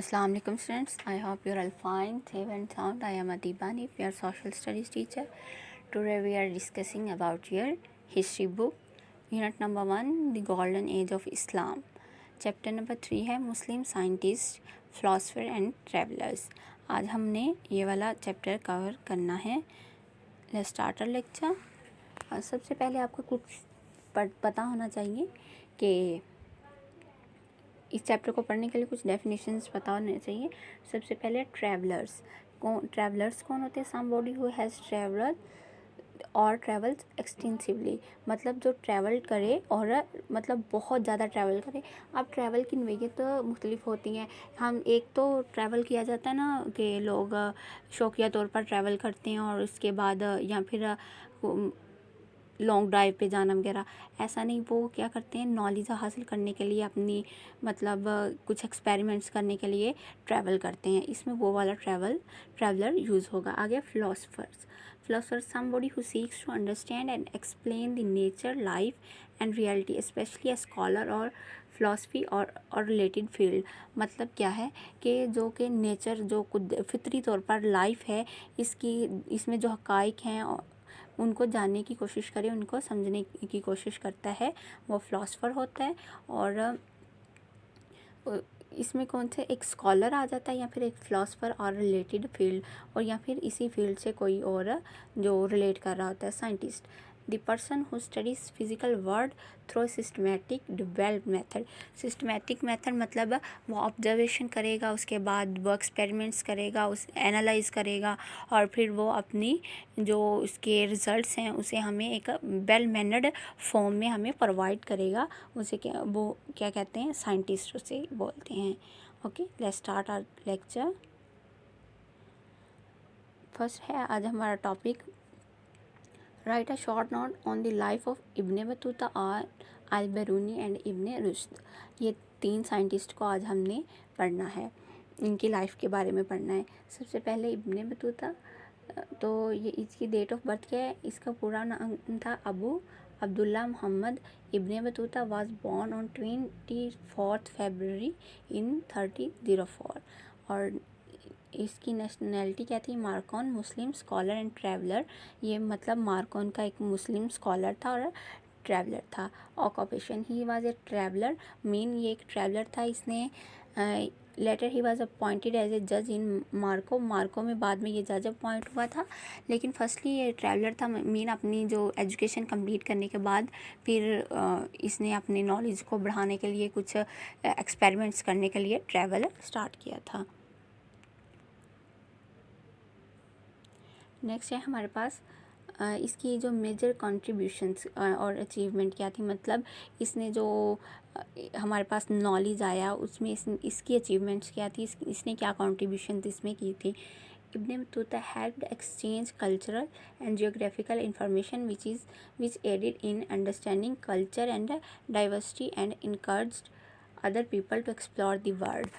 Assalamu alaikum students. I hope you are all fine, safe and sound. I am Adibani, your social studies teacher. Today we are discussing about your history book. Unit number 1, the golden age of Islam. Chapter number 3 है Muslim scientist, philosopher and travellers. आज हमने ये वाला chapter cover करना है. Let's start our lecture. सबसे पहले आपको कुछ पता होना चाहिए कि इस चैप्टर को पढ़ने के लिए कुछ डेफिनेशंस पता होने चाहिए. सबसे पहले ट्रैवलर्स कौन होते हैं? समबॉडी हु हैज़ ट्रैवलर और ट्रैवल्स एक्सटेंसिवली, मतलब जो ट्रैवल करे और मतलब बहुत ज़्यादा ट्रैवल करे. अब ट्रैवल की नोयत तो मुख्तलिफ होती हैं. हम एक तो ट्रैवल किया जाता है ना कि लोग शौकिया तौर पर ट्रैवल करते हैं और उसके बाद या फिर लॉन्ग ड्राइव पे जाना वगैरह. ऐसा नहीं, वो क्या करते हैं नॉलेज हासिल करने के लिए, अपनी मतलब कुछ एक्सपेरिमेंट्स करने के लिए ट्रैवल करते हैं. इसमें वो वाला ट्रैवलर यूज़ होगा. आगे philosophers somebody who seeks to understand and explain the nature, life and reality, especially a scholar or philosophy और related field. मतलब क्या है कि जो कि नेचर, जो फितरी तौर पर लाइफ है, इसमें जो हक़ाइक़ हैं उनको जानने की कोशिश करे, उनको समझने की कोशिश करता है, वो फ़िलासफ़र होता है. और इसमें कौन से एक स्कॉलर आ जाता है या फिर एक फ़िलासफ़र और रिलेटेड फील्ड, और या फिर इसी फील्ड से कोई और जो रिलेट कर रहा होता है, scientist. The person who studies physical world through systematic developed method. Systematic method मतलब वो ऑब्जर्वेशन करेगा, उसके बाद वो एक्सपेरिमेंट्स करेगा, उस एनालाइज करेगा, और फिर वो अपनी जो उसके रिज़ल्ट्स हैं उसे हमें एक वेल मैनर्ड फॉर्म में हमें प्रोवाइड करेगा. उसे वो क्या कहते हैं, साइंटिस्ट उसे बोलते हैं. Okay, let's start our lecture. First है आज हमारा topic, write a short note on the life of Ibn Battuta और अल-बिरूनी एंड इब्ने रुश्द. ये 3 साइंटिस्ट को आज हमने पढ़ना है, इनकी लाइफ के बारे में पढ़ना है. सबसे पहले इब्ने बतूता, तो ये इसकी डेट ऑफ बर्थ क्या है? इसका पूरा नाम था Abu Abdullah Mohammad Ibn Battuta. Was born on 24 फरवरी इन 1304. और इसकी नेशनैलिटी क्या थी? मार्कोन, मुस्लिम स्कॉलर एंड ट्रैवलर. ये मतलब मार्कोन का एक मुस्लिम स्कॉलर था और ट्रैवलर था. ऑक्यूपेशन, ही वाज ए ट्रैवलर. मेन ये एक ट्रैवलर था. इसने later he was appointed as a जज इन मार्को में बाद में ये जज अपॉइंट हुआ था, लेकिन फर्स्टली ये ट्रैवलर था. मेन अपनी जो एजुकेशन कंप्लीट करने के बाद फिर इसने अपनी नॉलेज को बढ़ाने के लिए, कुछ एक्सपेरिमेंट्स करने के लिए ट्रैवल स्टार्ट किया था. नेक्स्ट है हमारे पास इसकी जो मेजर कंट्रीब्यूशंस और अचीवमेंट क्या थी. मतलब इसने जो हमारे पास नॉलेज आया उसमें इसकी अचीवमेंट्स क्या थी, इसने क्या कंट्रीब्यूशन इसमें की थी. Ibn Battuta helped exchange cultural and geographical information which aided in understanding culture and diversity and encouraged other people to explore the world.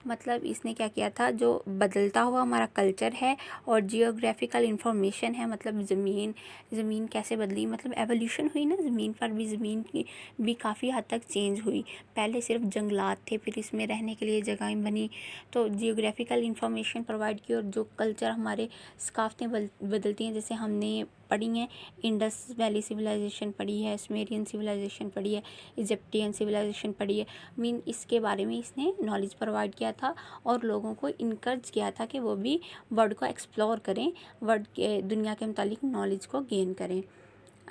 मतलब इसने क्या किया था, जो बदलता हुआ हमारा कल्चर है और जियोग्राफिकल इंफॉर्मेशन है, मतलब ज़मीन कैसे बदली, मतलब एवोल्यूशन हुई ना ज़मीन पर भी. ज़मीन की भी काफ़ी हद तक चेंज हुई. पहले सिर्फ जंगलात थे, फिर इसमें रहने के लिए जगहें बनी, तो जियोग्राफिकल इंफॉर्मेशन प्रोवाइड की. और जो कल्चर हमारे सकाफ़तें बदलती हैं, जैसे हमने पढ़ी हैं, इंडस वैली सिविलाइजेशन पढ़ी है, सुमेरियन सिविलाइजेशन पढ़ी है, इजिप्टियन सिविलाइजेशन पढ़ी है. मीन इसके बारे में इसने नॉलेज प्रोवाइड किया था और लोगों को इनकरेज किया था कि वो भी वर्ल्ड को एक्सप्लोर करें, वर्ल्ड के दुनिया के मुतालिक नॉलेज को गेन करें.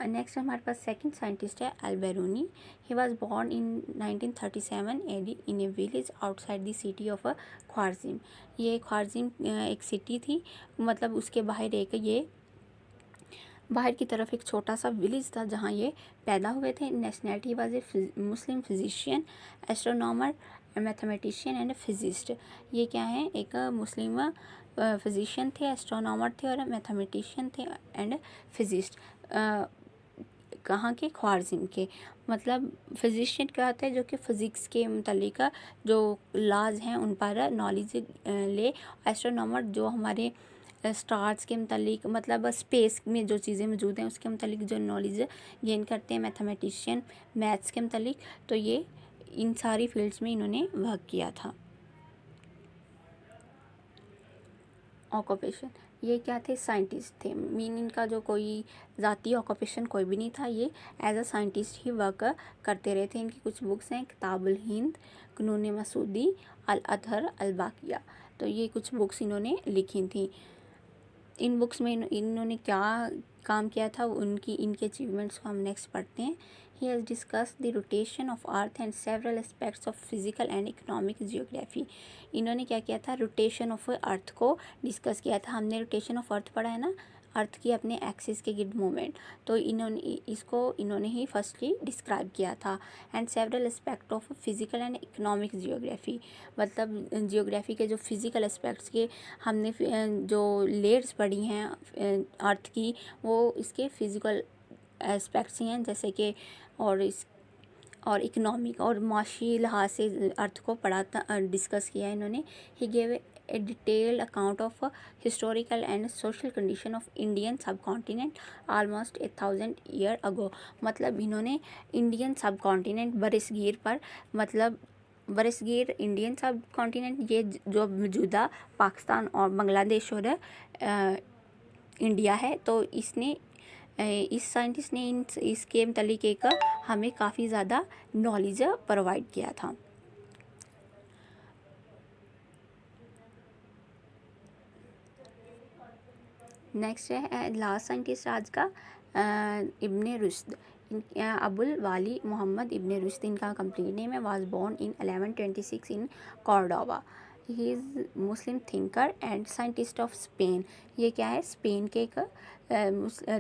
नेक्स्ट हमारे पास सेकंड साइंटिस्ट है Al-Biruni. He was born in 1937 AD in a village outside the city of Khwarazm. ये ख्वारज़िम एक सिटी थी, मतलब उसके बाहर की तरफ एक छोटा सा विलेज था जहाँ ये पैदा हुए थे. Nationality was a Muslim physician, astronomer, mathematician and physicist. ये क्या है, एक मुस्लिम फिजिशियन थे, एस्ट्रोनॉमर थे और मैथमेटिशियन थे एंड फिजिस्ट. कहाँ के? ख्वारज़िम के. मतलब फिजिशियन क्या होता है, जो कि फ़िज़िक्स के मुतालिक जो लाज हैं उन पर नॉलेज ले. एस्ट्रोनॉमर जो हमारे स्टार्स के मुतालिक, मतलब स्पेस में जो चीज़ें मौजूद हैं उसके मुतालिक जो नॉलेज गेन करते हैं. मैथमेटिशियन मैथ्स के मुतालिक. तो ये इन सारी फील्ड्स में इन्होंने वर्क किया था. ऑक्यूपेशन, ये क्या थे? साइंटिस्ट थे। मीन इनका जो कोई ज़ाती ऑक्यूपेशन कोई भी नहीं था, ये एज अ साइंटिस्ट ही वर्क करते रहे थे। इनकी कुछ बुक्स हैं, किताबुल हिंद, क़ुनून मसूदी, अल अतहर, अल बाकिया। तो ये कुछ बुक्स इन्होंने लिखी थी। इन बुक्स में इन्होंने क्या काम किया था, उनकी इनके अचीवमेंट्स को हम नेक्स्ट पढ़ते हैं। He has discuss the rotation of earth and several aspects of physical and economic geography. इन्होंने क्या किया था? रोटेशन ऑफ अर्थ को डिस्कस किया था। हमने रोटेशन ऑफ अर्थ पढ़ा है ना, अर्थ की अपने एक्सिस के गिर्द मूवमेंट। तो इन्होंने ही फर्स्टली डिस्क्राइब किया था। And several aspect of physical and economic geography, मतलब जियोग्राफी के जो फिजिकल एस्पेक्ट्स के हमने जो लेयर्स पढ़ी हैं अर्थ की, वो इसके फिजिकल एस्पेक्ट्स ही हैं, जैसे कि और इकोनॉमिक और माशी लिहाज से अर्थ को पढ़ा था, डिस्कस किया इन्होंने। He gave a detailed account of historical and social condition of Indian सब कॉन्टिनेंट ऑलमोस्ट 1000 ईयर अगो। मतलब इन्होंने इंडियन सब कॉन्टिनेंट बरसगीर पर, मतलब बरसगीर इंडियन सब कॉन्टिनेंट, ये जो मौजूदा पाकिस्तान और बांग्लादेश और इंडिया है, तो इस साइंटिस्ट ने इसके मतलब एक हमें काफ़ी ज़्यादा नॉलेज प्रोवाइड किया था। नेक्स्ट है लास्ट साइंटिस्ट आज का इब्ने रुश्द। अबुल वाली मोहम्मद इब्ने रुश्द इनका कंप्लीट नेम है। Was born in 1126 in Cordoba. He is Muslim thinker and scientist of Spain. ये क्या है? स्पेन के एक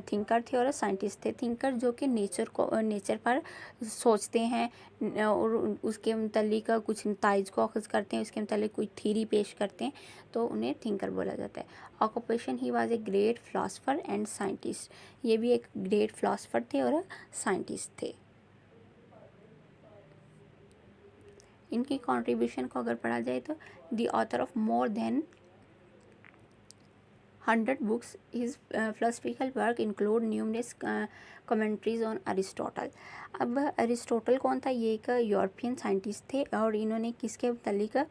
थिंकर थे और साइंटिस्ट थे। थिंकर जो कि नेचर पर सोचते हैं और उसके मतलब कुछ नताइज को अखज़ करते हैं, उसके मतलब कोई थीरी पेश करते हैं, तो उन्हें थिंकर बोला जाता है। ऑक्यूपेशन, ही was a great philosopher and scientist. ये भी एक ग्रेट फिलासफर थे और साइंटिस्ट थे। इनकी कंट्रीब्यूशन को अगर पढ़ा जाए तो the author of more than 100 books. His philosophical work include numerous commentaries on Aristotle. अब अरिस्टोटल कौन था? ये एक यूरोपियन साइंटिस्ट थे और इन्होंने किसके मतलब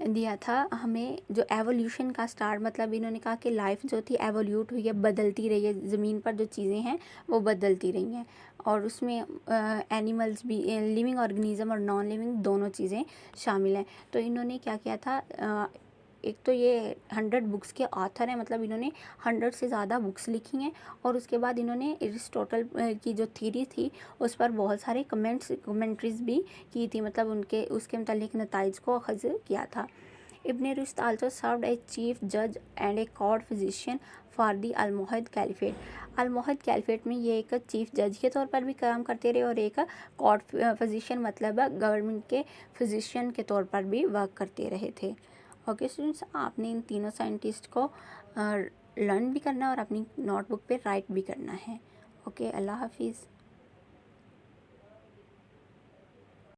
दिया था हमें, जो एवोल्यूशन का स्टार्ट, मतलब इन्होंने कहा कि लाइफ जो थी एवोल्यूट हुई है, बदलती रही है, ज़मीन पर जो चीज़ें हैं वो बदलती रही हैं, और उसमें एनिमल्स भी, लिविंग ऑर्गेनिज्म और नॉन लिविंग दोनों चीज़ें शामिल हैं। तो इन्होंने क्या किया था, एक तो ये 100 बुक्स के ऑथर हैं, मतलब इन्होंने 100 से ज़्यादा बुक्स लिखी हैं, और उसके बाद इन्होंने एरिस्टोटल की जो थीरी थी उस पर बहुत सारे कमेंट्रीज़ भी की थी, मतलब उसके मतलब नताइज को अखज़ किया था। Ibn Rushd also served a chief जज and a court physician for the Almohad caliphate. Almohad caliphate में ये एक चीफ जज के तौर पर भी काम करते रहे और एक कोर्ट फिजिशियन मतलब गवर्नमेंट के फिजिशियन के तौर पर भी वर्क करते रहे थे। ओके स्टूडेंट्स, आपने इन तीनों साइंटिस्ट को लर्न भी करना है और अपनी नोटबुक पे राइट भी करना है। ओके, अल्लाह हाफिज़।